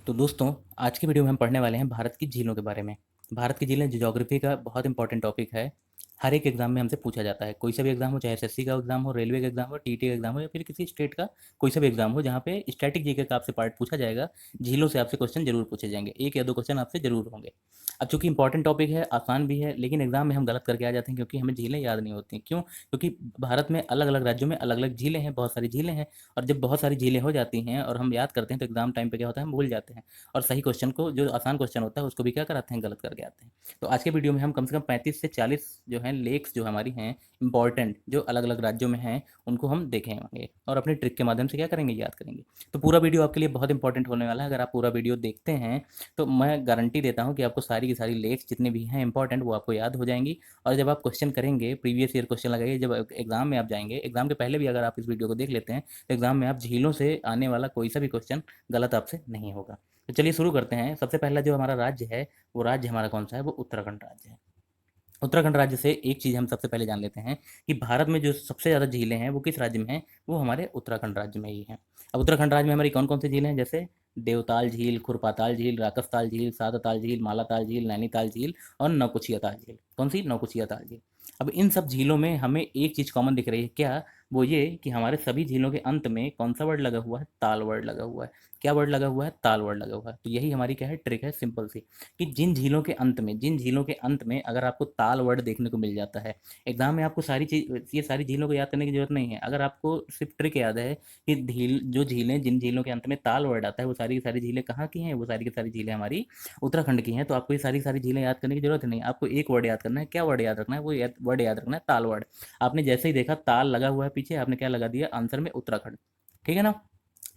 तो दोस्तों, आज की वीडियो में हम पढ़ने वाले हैं भारत की झीलों के बारे में। भारत की झीलें ज्योग्राफी का बहुत इंपॉर्टेंट टॉपिक है। हर एक एग्जाम में हमसे पूछा जाता है, कोई सा भी एग्जाम हो, चाहे एसएससी का एग्जाम हो, रेलवे का एग्जाम हो, टीटी का एग्जाम हो या फिर किसी स्टेट का कोई सा भी एग्जाम हो, जहाँ पे स्टैटिक जीके का आपसे पार्ट पूछा जाएगा। झीलों से आपसे क्वेश्चन जरूर पूछे जाएंगे, एक या दो क्वेश्चन आपसे जरूर होंगे। अब चूंकि इंपॉर्टेंट टॉपिक है, आसान भी है, लेकिन एग्जाम में हम गलत करके आ जाते हैं क्योंकि हमें झीलें याद नहीं होती। क्यों? क्योंकि भारत में अलग अलग राज्यों में अलग अलग झीलें हैं, बहुत सारी झीलें हैं। और जब बहुत सारी झीलें हो जाती हैं और हम याद करते हैं तो एग्जाम टाइम पे क्या होता है, हम भूल जाते हैं। और सही क्वेश्चन को, जो आसान क्वेश्चन होता है, उसको भी क्या कराते हैं, गलत करके आते हैं। तो आज के वीडियो में हम कम से कम 35 से 40 जो हैं लेक्स जो हमारी हैं इंपॉर्टेंट, जो अलग अलग राज्यों में हैं, उनको हम देखेंगे और अपने ट्रिक के माध्यम से क्या करेंगे, याद करेंगे। तो पूरा वीडियो आपके लिए बहुत इंपॉर्टेंट होने वाला है। अगर आप पूरा वीडियो देखते हैं तो मैं गारंटी देता हूँ कि आपको सारी की सारी लेक्स जितने भी हैं इंपॉर्टेंट, वो आपको याद हो जाएंगी। और जब आप क्वेश्चन करेंगे, प्रीवियस ईयर क्वेश्चन लगाइए, जब एग्जाम में आप जाएंगे, एग्जाम के पहले भी अगर आप इस वीडियो को देख लेते हैं तो एग्जाम में आप झीलों से आने वाला कोई सा भी क्वेश्चन गलत आपसे नहीं होगा। तो चलिए शुरू करते हैं। सबसे पहला जो हमारा राज्य है, वो राज्य हमारा कौन सा है, वो उत्तराखंड राज्य है। उत्तराखंड राज्य से एक चीज़ हम सबसे पहले जान लेते हैं कि भारत में जो सबसे ज़्यादा झीलें हैं वो किस राज्य में हैं, वो हमारे उत्तराखंड राज्य में ही हैं। अब उत्तराखंड राज्य में हमारी कौन कौन सी झीलें हैं, जैसे देवताल झील, खुरपाताल झील, राकसताल झील, सादताल झील, मालाताल झील, नैनीताल झील और नौकुचिया ताल झील। कौन सी? नौकुचिया ताल झील। अब इन सब झीलों में हमें एक चीज़ कॉमन दिख रही है, क्या? वो ये कि हमारे सभी झीलों के अंत में कौन सा वर्ड लगा हुआ है, ताल वर्ड लगा हुआ है। क्या वर्ड लगा हुआ है? ताल वर्ड लगा हुआ है। तो यही हमारी क्या है, ट्रिक है, सिंपल सी, कि जिन झीलों के अंत में अगर आपको ताल वर्ड देखने को मिल जाता है, एग्जाम में आपको सारी चीज, ये सारी झीलों को याद करने की जरूरत नहीं है। अगर आपको सिर्फ ट्रिक याद है कि झीलें, जिन झीलों के अंत में ताल वर्ड आता है, वो सारी की सारी झीलें कहाँ की हैं, वो सारी की सारी झीलें हमारी उत्तराखंड की हैं। तो आपको ये सारी सारी झीलें याद करने की जरूरत नहीं है। आपको एक वर्ड याद करना है। क्या वर्ड याद रखना है? वो वर्ड याद रखना है, ताल वर्ड। आपने जैसे ही देखा ताल लगा हुआ है पीछे, आपने क्या लगा दिया आंसर में? उत्तराखंड। ठीक है ना?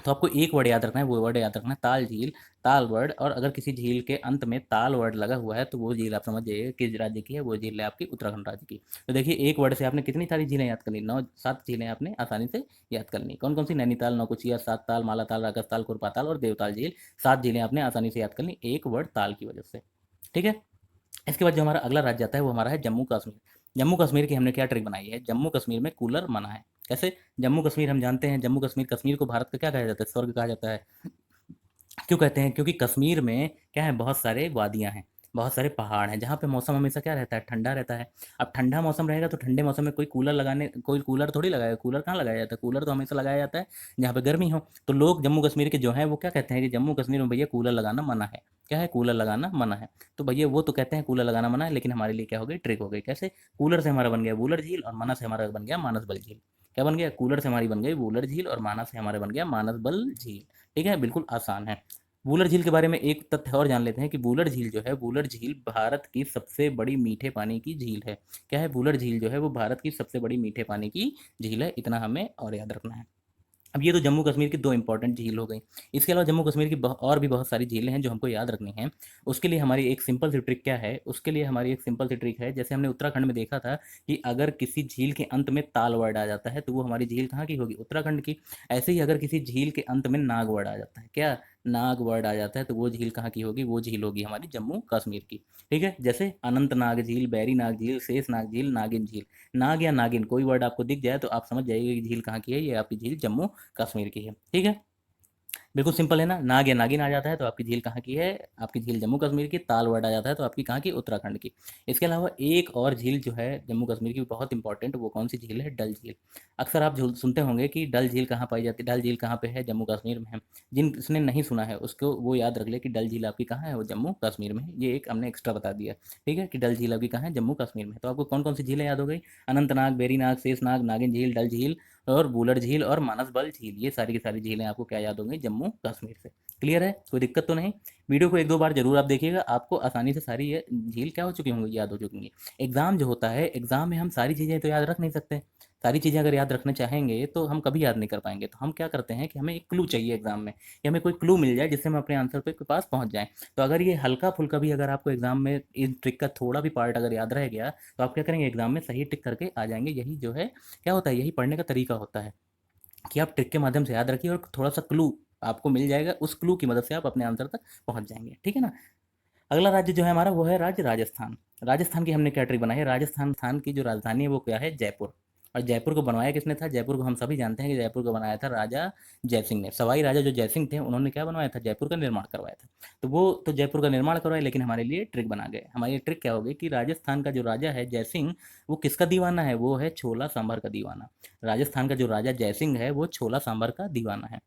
तो आपको एक वर्ड याद रखना है, वो वर्ड याद रखना है ताल झील, ताल वर्ड। और अगर किसी झील के अंत में ताल वर्ड लगा हुआ है तो वो झील आप समझ जाइए किस राज्य की है, वो झील है आपकी उत्तराखंड राज्य की। तो देखिए, एक वर्ड से आपने कितनी सारी झीलें याद कर ली, 9 7 झीलें आपने आसानी से याद कर ली। कौन कौन सी? नैनीताल, नौकुचिया, सात ताल, मालाताल, राकसताल, कुरपाताल और देवताल झील। 7 झीलें आपने आसानी से याद कर ली एक वर्ड ताल की वजह से। ठीक है? इसके बाद जो हमारा अगला राज्य आता है वो हमारा है जम्मू कश्मीर। जम्मू कश्मीर की हमने क्या ट्रिक बनाई है, जम्मू कश्मीर में कूलर मना है। कैसे? जम्मू कश्मीर हम जानते हैं, जम्मू कश्मीर, कश्मीर को भारत का क्या कहा जाता है, स्वर्ग कहा जाता है। क्यों कहते हैं? क्योंकि कश्मीर में क्या है, बहुत सारे वादियां हैं, बहुत सारे पहाड़ हैं, जहाँ पे मौसम हमेशा क्या रहता है, ठंडा रहता है। अब ठंडा मौसम रहेगा तो ठंडे मौसम में कोई कूलर थोड़ी लगाएगा। कूलर कहाँ लगाया जाता है? कूलर तो हमेशा लगाया जाता है जहाँ पे गर्मी हो। तो लोग जम्मू कश्मीर के जो हैं वो क्या कहते हैं कि जम्मू कश्मीर में भैया कूलर लगाना मना है। क्या है? कूलर लगाना मना है। तो भैया वो तो कहते हैं कूलर लगाना मना है, लेकिन हमारे लिए क्या हो गई, ट्रिक हो गई। कैसे? कूलर से हमारा बन गया वूलर झील और माना से हमारा बन गया मानसबल झील। क्या बन गया? कूलर से हमारी बन गई वूलर झील और माना से हमारे बन गया मानसबल झील। ठीक है? बिल्कुल आसान है। वूलर झील के बारे में एक तथ्य और जान लेते हैं कि वूलर झील जो है, वूलर झील भारत की सबसे बड़ी मीठे पानी की झील है। क्या है? वूलर झील जो है वो भारत की सबसे बड़ी मीठे पानी की झील है। इतना हमें और याद रखना है। अब ये तो जम्मू कश्मीर की 2 इंपॉर्टेंट झील हो गई। इसके अलावा जम्मू कश्मीर की और भी बहुत सारी झीलें हैं जो हमको याद रखनी हैं। उसके लिए हमारी एक सिंपल सी ट्रिक क्या है, उसके लिए हमारी एक सिंपल सी ट्रिक है, जैसे हमने उत्तराखंड में देखा था कि अगर किसी झील के अंत में ताल वर्ड आ जाता है तो वो हमारी झील कहाँ की होगी, उत्तराखंड की। ऐसे ही अगर किसी झील के अंत में नाग वर्ड आ जाता है, क्या, नाग वर्ड आ जाता है, तो वो झील कहाँ की होगी, वो झील होगी हमारी जम्मू कश्मीर की। ठीक है? जैसे अनंतनाग झील, बैरी नाग झील, शेषनाग झील, नागिन झील। नाग या नागिन कोई वर्ड आपको दिख जाए तो आप समझ जाइए कि झील कहाँ की है, ये आपकी झील जम्मू कश्मीर की है। ठीक है? बिल्कुल सिंपल है ना। नाग या नागिन आ जाता है तो आपकी झील कहाँ की है, आपकी झील जम्मू कश्मीर की। ताल वर्ड आ जाता है तो आपकी कहाँ की, उत्तराखंड की। इसके अलावा एक और झील जो है जम्मू कश्मीर की बहुत इंपॉर्टेंट, वो कौन सी झील है, डल झील। अक्सर आप सुनते होंगे कि डल झील कहाँ पाई जाती है, डल झील कहाँ पे है, जम्मू कश्मीर में है। जिसने नहीं सुना है उसको वो याद रख ले कि डल झील आपकी कहाँ है, वो जम्मू कश्मीर में है। ये एक हमने एक्स्ट्रा बता दिया। ठीक है? कि डल झील आपकी कहाँ है, जम्मू कश्मीर में। तो आपको कौन कौन सी झीलें याद हो गई, अनंतनाग, बेरीनाग, शेषनाग, नागिन झील, डल झील और बूलर झील और मानसबल झील। ये सारी की सारी झीलें आपको क्या याद होंगी, जम्मू कश्मीर से। क्लियर है? कोई दिक्कत तो नहीं? वीडियो को एक दो बार जरूर आप देखिएगा, आपको आसानी से सारी ये झील क्या हो चुकी होंगी, याद हो चुकी होंगी। एग्जाम जो होता है, एग्जाम में हम सारी चीज़ें तो याद रख नहीं सकते। सारी चीज़ें अगर याद रखना चाहेंगे तो हम कभी याद नहीं कर पाएंगे। तो हम क्या करते हैं कि हमें एक क्लू चाहिए एग्जाम में, कि हमें कोई क्लू मिल जाए जिससे हम अपने आंसर के पास पहुंच जाएं। तो अगर ये हल्का फुल्का भी अगर आपको एग्जाम में इन ट्रिक का थोड़ा भी पार्ट अगर याद रह गया तो आप क्या करेंगे, एग्जाम में सही टिक करके आ जाएंगे। यही जो है क्या होता है, यही पढ़ने का तरीका होता है कि आप ट्रिक के माध्यम से याद रखिए और थोड़ा सा क्लू आपको मिल जाएगा, उस क्लू की मदद से आप अपने आंसर तक पहुंच जाएंगे। ठीक है ना? अगला राज्य जो है हमारा वो है राज्य राजस्थान। राजस्थान की हमने क्या ट्रिक बनाई है, राजस्थान स्थान की जो राजधानी है वो क्या है, जयपुर। और जयपुर को बनवाया किसने था? जयपुर को हम सभी जानते हैं कि जयपुर को बनाया था राजा जयसिंह ने। सवाई राजा जो जयसिंह थे उन्होंने क्या बनवाया था? जयपुर का निर्माण करवाया था। तो वो तो जयपुर का निर्माण करवाया, लेकिन हमारे लिए ट्रिक बना गए। हमारी ट्रिक क्या होगी कि राजस्थान का जो राजा है जयसिंह, वो किसका दीवाना है? वो है छोला सांभर का दीवाना। राजस्थान का जो राजा जयसिंह है वो छोला सांभर का दीवाना है।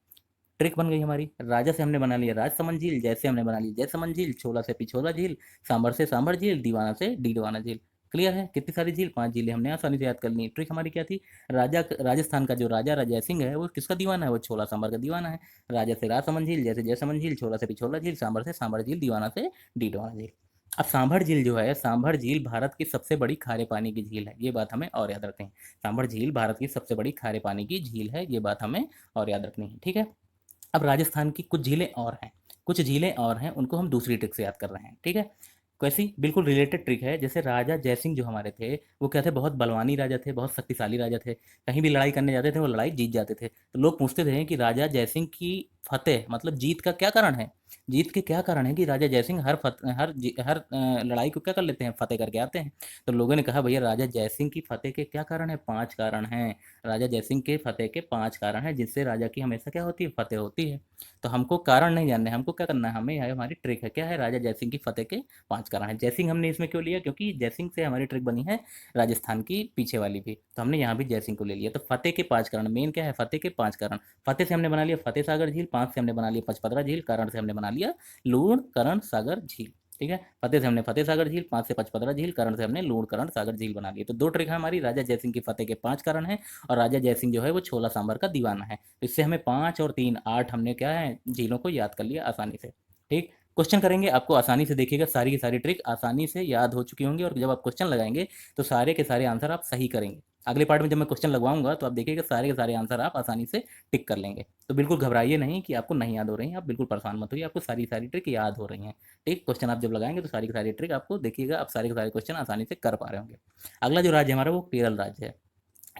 ट्रिक बन गई हमारी। राजा से हमने बना लिया राजसमंद झील, जैसे हमने बना ली जयसमंद झील, छोला से पिछोला झील, सांभर से सांभर झील, दीवाना से डीडवाना झील। क्लियर है? कितनी सारी झील? 5 झीलें हमने आसानी से याद कर ली। ट्रिक हमारी क्या थी? राजस्थान का जो राजा राजा सिंह है वो किसका दीवाना है? वो छोला सांभर का दीवाना है। राजा से राजसमंद झील, जैसे जयसमंद झील, छोला से पिछोला झील, सांभर से सांभर झील, दीवाना से डीडवाना झील। अब सांभर झील जो है, सांभर झील भारत की सबसे बड़ी खारे पानी की झील है, ये बात हमें और याद रखनी है। सांभर झील भारत की सबसे बड़ी खारे पानी की झील है, ये बात हमें और याद रखनी है। ठीक है। अब राजस्थान की कुछ झीलें और हैं, कुछ झीलें और हैं, उनको हम दूसरी ट्रिक से याद कर रहे हैं। ठीक है। कैसी? बिल्कुल रिलेटेड ट्रिक है। जैसे राजा जयसिंह जो हमारे थे, वो क्या थे? बहुत बलवानी राजा थे, बहुत शक्तिशाली राजा थे। कहीं भी लड़ाई करने जाते थे वो लड़ाई जीत जाते थे। तो लोग पूछते थे कि राजा जयसिंह की फतेह मतलब जीत का क्या कारण है? जीत के क्या कारण है कि राजा जयसिंह हर लड़ाई को क्या कर लेते हैं? फतेह करके आते हैं। तो लोगों ने कहा भैया राजा जयसिंह की फतेह के क्या कारण है? 5 कारण हैं। राजा जयसिंह के फतेह के 5 कारण हैं जिससे राजा की हमेशा क्या होती है? फतेह होती है। तो हमको कारण नहीं जानने, हमको क्या करना है? हमें यह हमारी ट्रिक है। क्या है? राजा जयसिंह की फतेह के 5 कारण है। जयसिंह हमने इसमें क्यों लिया? क्योंकि जयसिंह से हमारी ट्रिक बनी है राजस्थान की पीछे वाली भी, तो हमने यहाँ भी जयसिंह को ले लिया। तो फतेह के 5 कारण, मेन क्या है? फतेह के 5 कारण। फतेह से हमने बना लिया फतेह सागर झील, 5 से हमने बना लिया पचपदरा झील, कारण से हमने बना लिया लूण करण सागर झील। ठीक है। फतेह से हमने फतेह सागर झील, 5 से पचपदरा झील, कारण से हमने लूण करण सागर झील बना ली। तो 2 ट्रिक है हमारी। राजा जयसिंह की फतेह के 5 कारण है, और राजा जयसिंह जो है वो छोला सांभर का दीवाना है। तो इससे हमें 5 और 3 8 हमने क्या है? झीलों को याद कर लिया आसानी से। ठीक। क्वेश्चन करेंगे आपको आसानी से, देखिएगा सारी की सारी ट्रिक आसानी से याद हो चुकी होंगी, और जब आप क्वेश्चन लगाएंगे तो सारे के सारे आंसर आप सही करेंगे। अगले पार्ट में जब मैं क्वेश्चन लगवाऊंगा तो आप देखिएगा सारे के सारे आंसर आप आसानी से टिक कर लेंगे। तो बिल्कुल घबराइए नहीं कि आपको नहीं याद हो रही हैं, आप बिल्कुल परेशान मत होइए, आपको सारी सारी ट्रिक याद हो रही हैं। ठीक। क्वेश्चन आप जब लगाएंगे तो सारी की सारी ट्रिक आपको देखिएगा आप सारे के सारे क्वेश्चन आसानी से कर पा रहे होंगे। अगला जो राज्य हमारा वो केरल राज्य है।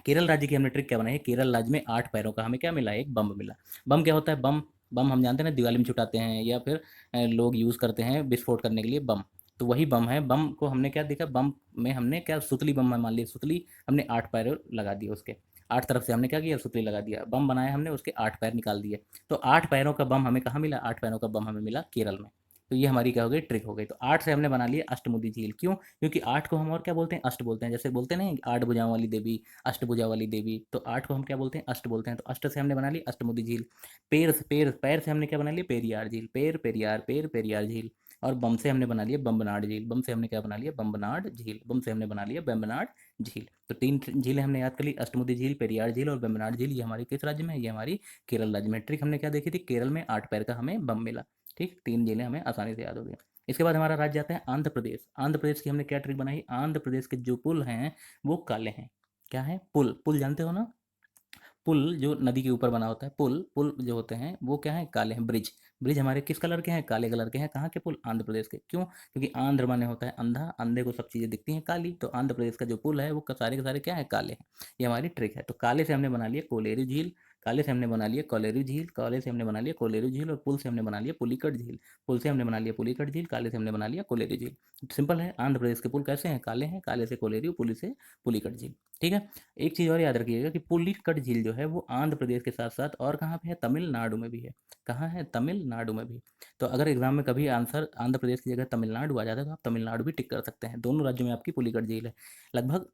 केरल राज्य की हमने ट्रिक क्या बनाई है? केरल राज्य में 8 पैरों का हमें क्या मिला है? एक बम मिला। बम क्या होता है? बम बम हम जानते हैं ना, दिवाली में छुटाते हैं या फिर लोग यूज़ करते हैं विस्फोट करने के लिए बम। तो वही बम है। बम को हमने क्या देखा? बम में हमने क्या सुतली बम में मान लिया, सुतली हमने 8 पैर लगा दिए उसके। 8 तरफ से हमने क्या किया? सुतली लगा दिया, बम बनाया हमने, उसके 8 पैर निकाल दिए। तो 8 पैरों का बम हमें कहाँ मिला? 8 पैरों का बम हमें मिला केरल में। तो ये हमारी क्या हो गई? ट्रिक हो गई। तो 8 से हमने बना लिया अष्टमुदी झील। क्यों? क्योंकि 8 को हम और क्या बोलते हैं? अष्ट बोलते हैं। जैसे बोलते नहीं 8 भुजाओं वाली देवी, अष्टभुजा वाली देवी, तो 8 को हम क्या बोलते हैं? अष्ट बोलते हैं। तो अष्ट से हमने बना ली अष्टमुदी झील। पैर से हमने क्या बना लिया? पेरियार झील। पैर पेरियार झील। और बम से हमने बना लिया बम्बनाड झील। बम से हमने क्या बना लिया? बम्बनाड झील। बम से हमने बना लिया बेम्बनाड झील। तो 3 झीलें हमने याद कर ली, अष्टमुदी झील, पेरियार झील और बेम्बनाड झील। ये हमारी किस राज्य में है? ये हमारी केरल राज्य में। ट्रिक हमने क्या देखी थी? केरल में 8 पैर का हमें बम मिला। ठीक। 3 झीलें हमें आसानी से याद हो गई। इसके बाद हमारा राज्य आता है आंध्र प्रदेश। आंध्र प्रदेश की हमने क्या ट्रिक बनाई? आंध्र प्रदेश के जो पुल हैं वो काले हैं। क्या है? पुल। पुल जानते हो ना? पुल जो नदी के ऊपर बना होता है, पुल पुल जो होते हैं वो क्या है? काले हैं। ब्रिज ब्रिज हमारे किस कलर के हैं? काले कलर के हैं। कहाँ के पुल? आंध्र प्रदेश के। क्यों? क्योंकि आंध्र माने होता है अंधा, अंधे को सब चीज़ें दिखती हैं काली, तो आंध्र प्रदेश का जो पुल है वो सारे के सारे क्या है? काले हैं। ये हमारी ट्रिक है। तो काले से हमने बना लिया कोलेरू झील, काले से हमने बना लिया कोलेरू झील, काले से हमने बना लिया कोलेरू झील, और पुल से हमने बना लिया पुलिकट झील। पुल से हमने बना लिया पुलिकट झील, काले से हमने बना लिया कोलेरू झील। सिंपल है। आंध्र प्रदेश के पुल कैसे हैं? काले हैं। काले से कोलेरू, पुली से पुलिकट झील। ठीक है। एक चीज़ और याद रखिएगा कि पुलिकट झील जो है वो आंध्र प्रदेश के साथ साथ और कहाँ पे है? तमिलनाडु में भी है। कहाँ है? तमिलनाडु में भी। तो अगर एग्जाम में कभी आंसर आंध्र प्रदेश की जगह तमिलनाडु आ जाता है तो आप तमिलनाडु भी टिक कर सकते हैं। दोनों राज्यों में आपकी पुलिकट झील है। लगभग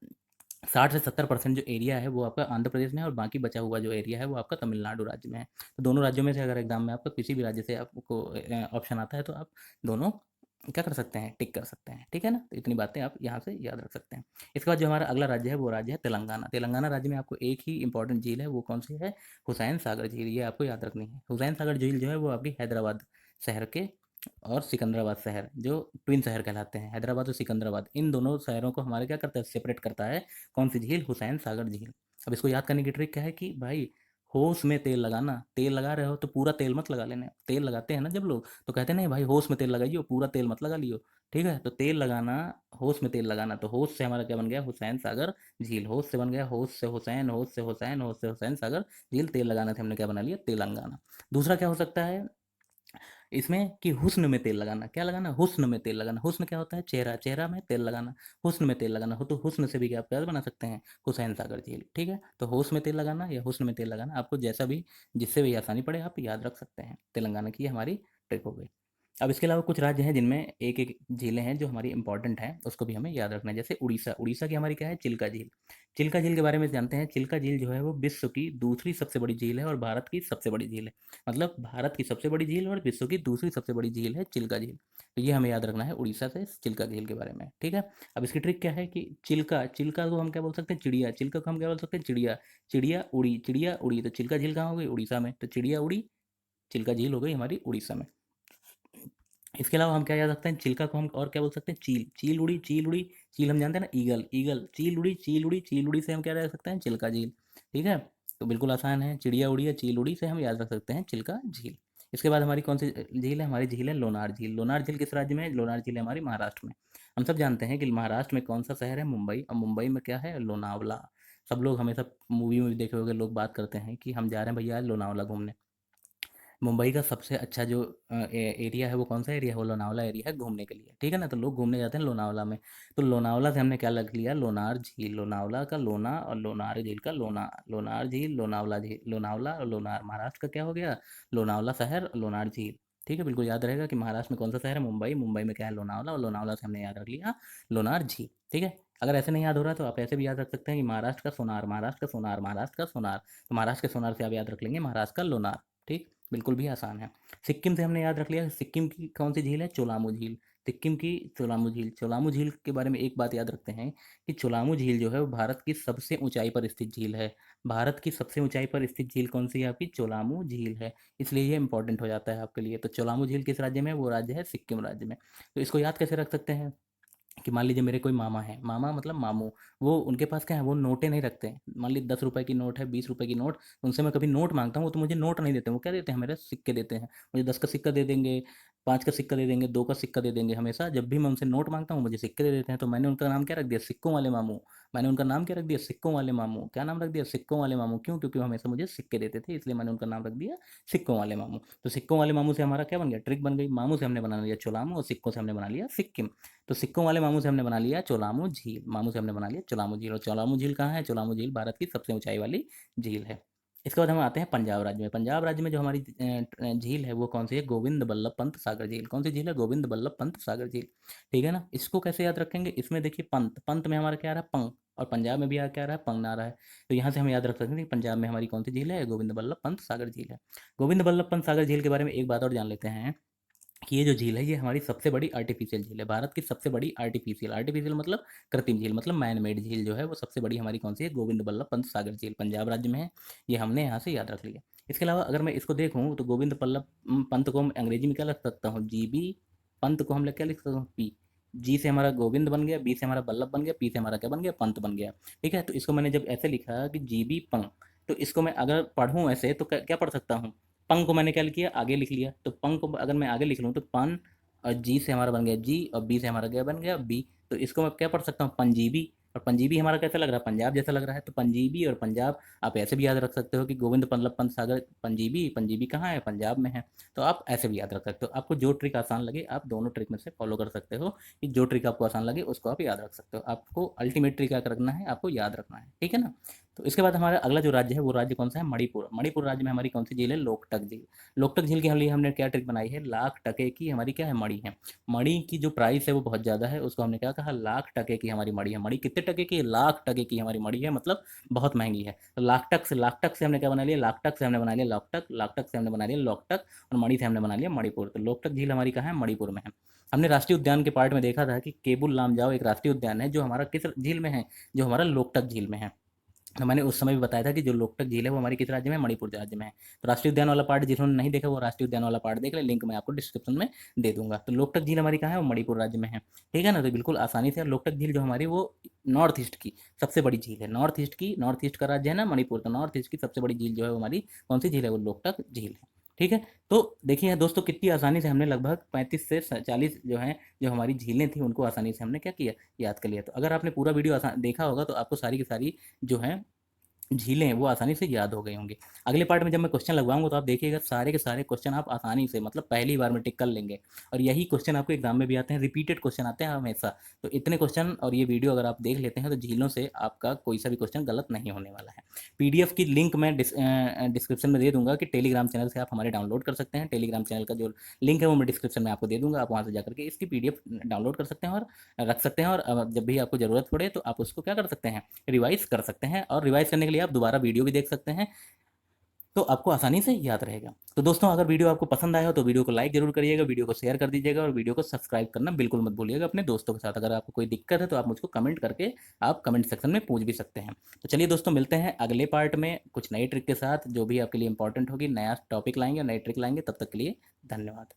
60 से 70% जो एरिया है वो आपका आंध्र प्रदेश में है, और बाकी बचा हुआ जो एरिया है वो आपका तमिलनाडु राज्य में है। तो दोनों राज्यों में से अगर एग्जाम में आपका किसी भी राज्य से आपको ऑप्शन आता है तो आप दोनों क्या कर सकते हैं? टिक कर सकते हैं। ठीक है ना? तो इतनी बातें आप यहाँ से याद रख सकते हैं। इसके बाद जो हमारा अगला राज्य है वो राज्य है तेलंगाना। तेलंगाना राज्य में आपको एक ही इंपॉर्टेंट झील है, वो कौन सी है? हुसैन सागर झील। ये आपको याद रखनी है। हुसैन सागर झील जो है वो आपकी हैदराबाद शहर के और सिकंदराबाद शहर, जो ट्विन शहर कहलाते हैं, हैदराबाद और सिकंदराबाद, इन दोनों शहरों को हमारे क्या करता है? सेपरेट करता है। कौन सी झील? हुसैन सागर झील। अब इसको याद करने की ट्रिक क्या है कि भाई होश में तेल लगाना। तेल लगा रहे हो तो पूरा तेल मत लगा लेना। तेल लगाते हैं ना जब लोग तो कहते हैं नहीं भाई होश में तेल लगाइयो, पूरा तेल मत लगा लियो। ठीक है। तो तेल लगाना, होश में तेल लगाना। तो होश से हमारा क्या बन गया? हुसैन सागर झील। होश से बन गया होश से हुसैन, होश से हुसैन, होश से हुसैन सागर झील। तेल लगाना से हमने क्या बना लिया? तेलंगाना। दूसरा क्या हो सकता है? इसमें कि हुस्न में तेल लगाना, क्या लगाना, हुस्न में तेल लगाना। हुस्न क्या होता है, चेहरा, चेहरा में तेल लगाना, हुस्न में तेल लगाना हो, तो हुस्न से भी क्या आप क्या बना सकते हैं, हुसैन सागर झील। ठीक है, तो होश में तेल लगाना या हुस्न में तेल लगाना, आपको जैसा भी, जिससे भी आसानी पड़े आप याद रख सकते हैं। तेलंगाना की ये हमारी ट्रिक हो गई। अब इसके अलावा कुछ राज्य हैं जिनमें एक एक झीलें हैं जो हमारी इंपॉर्टेंट हैं, उसको भी हमें याद रखना है। जैसे उड़ीसा, उड़ीसा की हमारी क्या है, चिल्का झील। चिल्का झील के बारे में जानते हैं। चिल्का झील जो है वो विश्व की दूसरी सबसे बड़ी झील है और भारत की सबसे बड़ी झील है। मतलब भारत की सबसे बड़ी झील और विश्व की दूसरी सबसे बड़ी झील है चिल्का झील। तो ये हमें याद रखना है उड़ीसा से चिल्का झील के बारे में। ठीक है, अब इसकी ट्रिक क्या है कि चिल्का, चिल्का को हम क्या बोल सकते हैं, चिड़िया। चिल्का को हम क्या बोल सकते हैं, चिड़िया। चिड़िया उड़ी, चिड़िया उड़ी, तो चिल्का झील कहाँ हो गई, उड़ीसा में, तो चिड़िया उड़ी, चिल्का झील हो गई हमारी उड़ीसा में। इसके अलावा हम क्या याद रखते हैं, चिल्का को हम और क्या बोल सकते हैं, चील। चील उड़ी, चील उड़ी, चील हम जानते हैं ना, ईगल, ईगल, चील उड़ी, चील उड़ी, चील उड़ी से हम क्या रख सकते हैं, चिल्का झील। ठीक है, तो बिल्कुल आसान है, चिड़िया उड़ी या चील उड़ी से हम याद रख सकते हैं चिल्का झील। इसके बाद हमारी कौन सी झील है, हमारी झील है लोनार झील। लोनार झील किस राज्य में है, लोनार झील है हमारी महाराष्ट्र में। हम सब जानते हैं कि महाराष्ट्र में कौन सा शहर है, मुंबई, और मुंबई में क्या है, लोनावला। सब लोग हमेशा मूवी में देखे होंगे, लोग बात करते हैं कि हम जा रहे हैं भैया आज लोनावला घूमने। मुंबई का सबसे अच्छा जो एरिया है वो कौन सा एरिया है, वो लोनावला एरिया है घूमने के लिए। ठीक है ना, तो लोग घूमने जाते हैं लोनावला में। तो लोनावला से हमने क्या लग लिया, लोनार झील। लोनावला का लोना और लोनार झील का लोना, लोनार झील, लोनावला झील, लोनावला और लोनार, महाराष्ट्र का क्या हो गया, लोनावला शहर, लोनार झील। ठीक है, बिल्कुल याद रहेगा कि महाराष्ट्र में कौन सा शहर है, मुंबई, मुंबई में क्या है, लोनावला, और लोनावला से हमने याद रख लिया लोनार झील। ठीक है, अगर ऐसे नहीं याद हो रहा तो आप ऐसे भी याद रख सकते हैं कि महाराष्ट्र का सोनार, महाराष्ट्र का सोनार, महाराष्ट्र का सोनार, तो महाराष्ट्र के सोनार से आप याद रख लेंगे महाराष्ट्र का लोनार। ठीक, बिल्कुल भी आसान है। सिक्किम से हमने याद रख लिया, सिक्किम की कौन सी झील है, चोलामू झील। सिक्किम की चोलामू झील। चोलामू झील के बारे में एक बात याद रखते हैं कि चोलामू झील जो है वो भारत की सबसे ऊंचाई पर स्थित झील है। भारत की सबसे ऊंचाई पर स्थित झील कौन सी है, आपकी चोलामू झील है। इसलिए ये इंपॉर्टेंट हो जाता है आपके लिए। तो चोलामू झील किस राज्य में है, वो राज्य है सिक्किम राज्य में। तो इसको याद कैसे रख सकते हैं कि मान लीजिए मेरे कोई मामा है, मामा मतलब मामू, वो उनके पास क्या है, वो नोटें नहीं रखते हैं। मान लीजिए 10 रुपए की नोट है, 20 रुपए की नोट, उनसे मैं कभी नोट मांगता हूँ तो मुझे नोट नहीं देते, वो क्या देते हैं, मेरे सिक्के देते हैं। मुझे 10 का सिक्का दे देंगे, 5 का सिक्का दे देंगे, 2 का सिक्का दे देंगे। हमेशा जब भी मैं उनसे नोट मांगता हूँ मुझे सिक्के दे देते हैं। तो मैंने उनका नाम क्या रख दिया, सिक्कों वाले मामू। मैंने उनका नाम क्या रख दिया, सिक्कों वाले मामू। क्या नाम रख दिया, सिक्कों वाले मामू। क्यों, क्योंकि वो हमेशा मुझे सिक्के देते थे, इसलिए मैंने उनका नाम रख दिया सिक्कों वाले मामू। तो सिक्कों वाले मामू से हमारा क्या बन गया, ट्रिक बन गई। मामू से हमने बना लिया चोलामू और सिक्कों से हमने बना लिया सिक्किम। तो सिक्कों वाले मामू से हमने बना लिया चोलामू झील, मामू से हमने बना लिया चोलामू झील। और चोलामू झील कहाँ है, चोलामू झील भारत की सबसे ऊंचाई वाली झील है। इसके बाद हम आते हैं पंजाब राज्य में। पंजाब राज्य में जो हमारी झील है वो कौन सी है, गोविंद बल्लभ पंत सागर झील। कौन सी झील है, गोविंद बल्लभ पंत सागर झील। ठीक है ना, इसको कैसे याद रखेंगे, इसमें देखिए पंत, पंत में हमारा क्या आ रहा है, पंग, और पंजाब में भी क्या आ रहा है, पंग आ रहा है। तो यहाँ से हम याद रख सकते हैं कि पंजाब में हमारी कौन सी झील है, गोविंद बल्लभ पंत सागर झील है। गोविंद बल्लभ पंत सागर झील के बारे में एक बात और जान लेते हैं कि ये जो झील है ये हमारी सबसे बड़ी आर्टिफिशियल झील है। भारत की सबसे बड़ी आर्टिफिशियल, आर्टिफिशियल मतलब कृत्रिम झील, मतलब मैन मेड झील जो है वो सबसे बड़ी हमारी कौन सी है, गोविंद बल्लभ पंत सागर झील, पंजाब राज्य में है। ये हमने यहाँ से याद रख लिया। इसके अलावा अगर मैं इसको देखूँ तो गोविंद बल्लभ पंत को हम अंग्रेजी में क्या लिख सकता हूँ, GB। पंत को हम क्या लिख सकता हूँ, पी। जी से हमारा गोविंद बन गया, बी से हमारा बल्लभ बन गया, पी से हमारा क्या बन गया, पंत बन गया। ठीक है, तो इसको मैंने जब ऐसे लिखा कि GB पंग, तो इसको मैं अगर पढ़ूँ ऐसे तो क्या पढ़ सकता हूँ, पंग को मैंने क्या किया, आगे लिख लिया। तो पंग को अगर मैं आगे लिख लूँ तो पन, और जी से हमारा बन गया जी, और बी से हमारा क्या बन गया, बी। तो इसको मैं क्या पढ़ सकता हूँ, पंजीबी। और पंजीबी हमारा कैसा लग रहा है, पंजाब जैसा लग रहा है। तो पंजीबी और पंजाब आप ऐसे भी याद रख सकते हो कि गोविंद बल्लभ पंत सागर पंजीबी, पंजीबी कहाँ है, पंजाब में है। तो आप ऐसे भी याद रख सकते हो। आपको जो ट्रिक आसान लगे आप दोनों ट्रिक में से फॉलो कर सकते हो, कि जो ट्रिक आपको आसान लगे उसको आप याद रख सकते हो। आपको अल्टीमेट ट्रिक क्या रखना है, आपको याद रखना है। ठीक है ना। तो इसके बाद हमारा अगला जो राज्य है वो राज्य कौन सा है, मणिपुर। मणिपुर राज्य में हमारी कौन सी झील है, लोकटक झील। लोकटक झील के लिए हमने क्या ट्रिक बनाई है, लाख टके की हमारी क्या है, मणि है। मणि की जो प्राइस है वो बहुत ज़्यादा है, उसको हमने क्या कहा, लाख टके की हमारी मणि है। मणि कितने टके की है, लाख टके की हमारी मणि है, मतलब बहुत महंगी है। तो लाख टक से हमने क्या बना लिया, लाख टक से हमने बना लिया लॉकटक, लाख टक से हमने बना लिया लॉकटक, और मणि से हमने बना लिया मणिपुर। तो लोकटक झील हमारी कहाँ है, मणिपुर में है। हमने राष्ट्रीय उद्यान के पार्ट में देखा था कि केबुल लामजाओ एक राष्ट्रीय उद्यान है जो हमारा किस झील में है, जो हमारा लोकटक झील में है। तो मैंने उस समय भी बताया था कि जो लोकटक झील है वो हमारी किस राज्य में है, मणिपुर राज्य में है। तो राष्ट्रीय उद्यान वाला पार्ट जिन्होंने नहीं देखा वो राष्ट्रीय उद्यान वाला पार्ट देख ले, लिंक मैं आपको डिस्क्रिप्शन में दे दूंगा। तो लोकटक झील हमारी कहाँ है, वो मणिपुर राज्य में है। ठीक है ना, तो बिल्कुल आसानी से लोकटक झील जो हमारी वो नॉर्थ ईस्ट की सबसे बड़ी झील है। नॉर्थ ईस्ट की, नॉर्थ ईस्ट का राज्य है ना मणिपुर, तो नॉर्थ ईस्ट की सबसे बड़ी झील जो है वो हमारी कौन सी झील है, वो लोकटक झील है। ठीक है, तो देखिए दोस्तों कितनी आसानी से हमने लगभग 35 से 40 जो है, जो हमारी झीलें थी उनको आसानी से हमने क्या किया, याद कर लिया। तो अगर आपने पूरा वीडियो देखा होगा तो आपको सारी की सारी जो है झीलें हैं वो आसानी से याद हो गई होंगी। अगले पार्ट में जब मैं क्वेश्चन लगवाऊंगा तो आप देखिएगा सारे के सारे क्वेश्चन आप आसानी से मतलब पहली बार में टिक कर लेंगे। और यही क्वेश्चन आपको एग्जाम में भी आते हैं, रिपीटेड क्वेश्चन आते हैं हमेशा। तो इतने क्वेश्चन और ये वीडियो अगर आप देख लेते हैं तो झीलों से आपका कोई सा भी क्वेश्चन गलत नहीं होने वाला है। पीडीएफ की लिंक मैं डिस्क्रिप्शन में दे दूंगा कि टेलीग्राम चैनल से आप हमारे डाउनलोड कर सकते हैं। टेलीग्राम चैनल का जो लिंक है वो मैं डिस्क्रिप्शन में आपको दे दूंगा, आप वहाँ से जाकर के इसकी पीडीएफ डाउनलोड कर सकते हैं और रख सकते हैं। और जब भी आपको ज़रूरत पड़े तो आप उसको क्या कर सकते हैं, रिवाइज कर सकते हैं। और रिवाइज करने के लिए आप दोबारा वीडियो भी देख सकते हैं, तो आपको आसानी से याद रहेगा। तो दोस्तों अगर वीडियो आपको पसंद आया हो तो वीडियो को लाइक जरूर करिएगा, वीडियो को शेयर कर दीजिएगा और वीडियो को सब्सक्राइब करना बिल्कुल मत भूलिएगा अपने दोस्तों के साथ। अगर आपको कोई दिक्कत है तो आप मुझको कमेंट करके आप कमेंट सेक्शन में पूछ भी सकते हैं। तो चलिए दोस्तों, मिलते हैं अगले पार्ट में कुछ नई ट्रिक के साथ, जो भी आपके लिए इंपॉर्टेंट होगी। नया टॉपिक लाएंगे, नई ट्रिक लाएंगे। तब तक के लिए धन्यवाद।